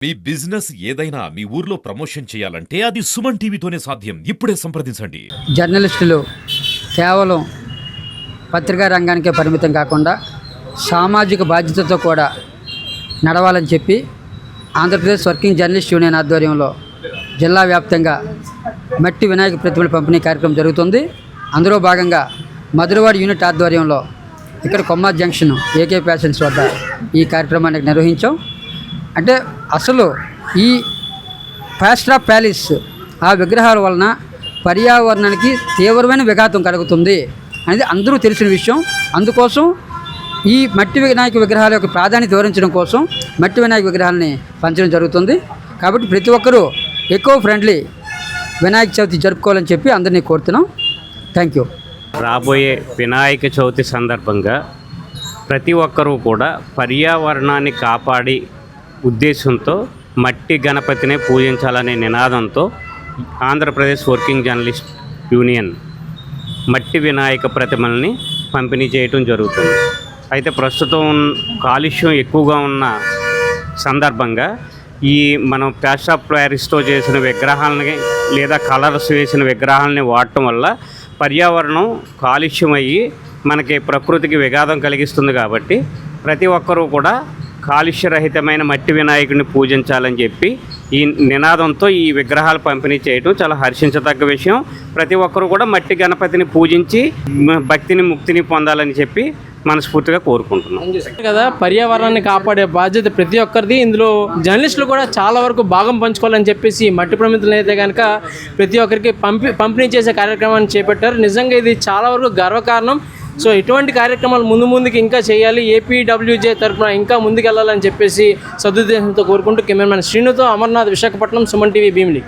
మీ business ఏదైనా మీ ఊర్లో promotion చేయాలంటే అది సుమన్ టీవీతోనే సాధ్యం. ఇప్పుడే సంప్రదించండి. జర్నలిస్టులు కేవలం పత్రికా రంగానికే పరిమితం కాకుండా సామాజిక బాధ్యతతో కూడా నడవాలని చెప్పి ఆంధ్రప్రదేశ్ వర్కింగ్ జర్నలిస్ట్ యూనియన్ ఆధ్వర్యంలో జిల్లా వ్యాప్తంగా మట్టి వినాయక ప్రతిమల పంపిణీ కార్యక్రమం జరుగుతుంది. అందులో భాగంగా మధురవాడ యూనిట్ ఆధ్వర్యంలో ఇక్కడ కొమ్మ జంక్షన్ ఏకే ప్యాషన్స్ వద్ద ఈ కార్యక్రమాన్ని నిర్వహించాం. అంటే అసలు ఈ ప్లాస్టర్ ఆఫ్ ప్యారిస్ ఆ విగ్రహాల వలన పర్యావరణానికి తీవ్రమైన విఘాతం కలుగుతుంది అనేది అందరూ తెలిసిన విషయం. అందుకోసం ఈ మట్టి వినాయక విగ్రహాల యొక్క ప్రాధాన్యత వివరించడం కోసం మట్టి వినాయక విగ్రహాలని పంచడం జరుగుతుంది. కాబట్టి ప్రతి ఒక్కరూ ఎకో ఫ్రెండ్లీ వినాయక చవితి జరుపుకోవాలని చెప్పి అందరినీ కోరుతున్నాం. Thank you. రాబోయే వినాయక చవితి సందర్భంగా ప్రతి ఒక్కరూ కూడా పర్యావరణాన్ని కాపాడి ఉద్దేశంతో మట్టి గణపతినే పూజించాలనే నినాదంతో ఆంధ్రప్రదేశ్ వర్కింగ్ జర్నలిస్ట్ యూనియన్ మట్టి వినాయక ప్రతిమల్ని పంపిణీ చేయటం జరుగుతుంది. అయితే ప్రస్తుతం కాలుష్యం ఎక్కువగా ఉన్న సందర్భంగా ఈ మనం ప్లాస్టర్ ఆఫ్ ప్యారిస్తో చేసిన విగ్రహాలని లేదా కలర్స్ వేసిన విగ్రహాలని వాడటం వల్ల పర్యావరణం కాలుష్యం అయ్యి మనకి ప్రకృతికి విఘాతం కలిగిస్తుంది. కాబట్టి ప్రతి ఒక్కరూ కూడా కాలుష్యరహితమైన మట్టి వినాయకుడిని పూజించాలని చెప్పి ఈ నినాదంతో ఈ విగ్రహాలు పంపిణీ చేయడం చాలా హర్షించదగ్గ విషయం. ప్రతి ఒక్కరూ కూడా మట్టి గణపతిని పూజించి భక్తిని ముక్తిని పొందాలని చెప్పి మనస్ఫూర్తిగా కోరుకుంటున్నాం కదా. పర్యావరణాన్ని కాపాడే బాధ్యత ప్రతి ఒక్కరిది. ఇందులో జర్నలిస్టులు కూడా చాలా వరకు భాగం పంచుకోవాలని చెప్పేసి మట్టి ప్రమితులు అయితే కనుక ప్రతి ఒక్కరికి పంపిణీ చేసే కార్యక్రమాన్ని చేపట్టారు. నిజంగా ఇది చాలా వరకు గర్వకారణం. సో ఇటువంటి కార్యక్రమాలు ముందుకి ఇంకా చేయాలి. ఏపీడబ్ల్యూజే తరఫున ఇంకా ముందుకెళ్లాలని చెప్పేసి సదుద్దేశంతో కోరుకుంటూ కెమెరామెన్ శ్రీనుతో అమర్నాథ్, విశాఖపట్నం, సుమన్ టీవీ, భీమిలి.